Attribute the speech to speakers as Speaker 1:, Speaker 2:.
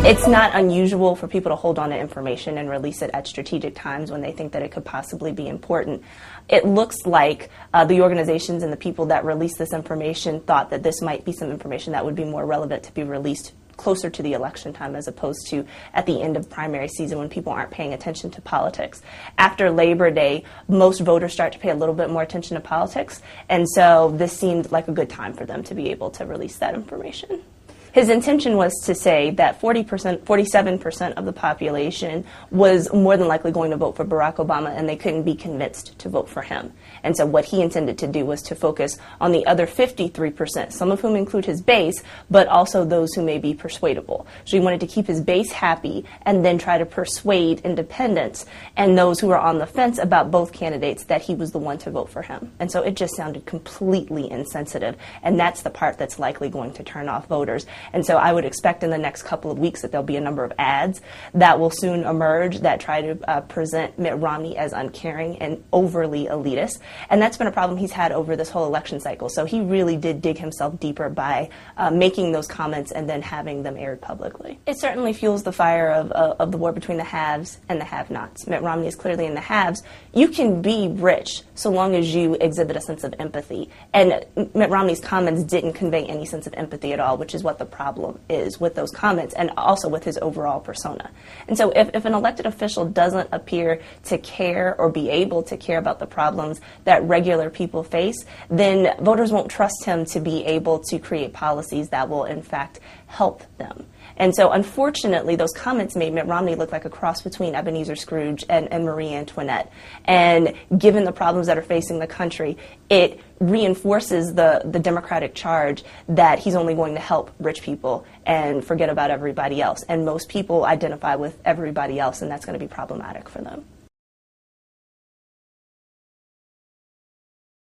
Speaker 1: It's not unusual for people to hold on to information and release it at strategic times when they think that it could possibly be important. It looks like the organizations and the people that released this information thought that this might be some information that would be more relevant to be released closer to the election time as opposed to at the end of primary season when people aren't paying attention to politics. After Labor Day, most voters start to pay a little bit more attention to politics, and so this seemed like a good time for them to be able to release that information. His intention was to say that 47% of the population was more than likely going to vote for Barack Obama, and they couldn't be convinced to vote for him. And so what he intended to do was to focus on the other 53%, some of whom include his base, but also those who may be persuadable. So he wanted to keep his base happy and then try to persuade independents and those who are on the fence about both candidates that he was the one to vote for him. And so it just sounded completely insensitive, and that's the part that's likely going to turn off voters. And so I would expect in the next couple of weeks that there'll be a number of ads that will soon emerge that try to present Mitt Romney as uncaring and overly elitist. And that's been a problem he's had over this whole election cycle. So he really did dig himself deeper by making those comments and then having them aired publicly. It certainly fuels the fire of the war between the haves and the have-nots. Mitt Romney is clearly in the haves. You can be rich so long as you exhibit a sense of empathy. And Mitt Romney's comments didn't convey any sense of empathy at all, which is what the problem is with those comments and also with his overall persona. And so if an elected official doesn't appear to care or be able to care about the problems that regular people face, then voters won't trust him to be able to create policies that will in fact help them. And so, unfortunately, those comments made Mitt Romney look like a cross between Ebenezer Scrooge and Marie Antoinette. And given the problems that are facing the country, it reinforces the Democratic charge that he's only going to help rich people and forget about everybody else. And most people identify with everybody else, and that's going to be problematic for them.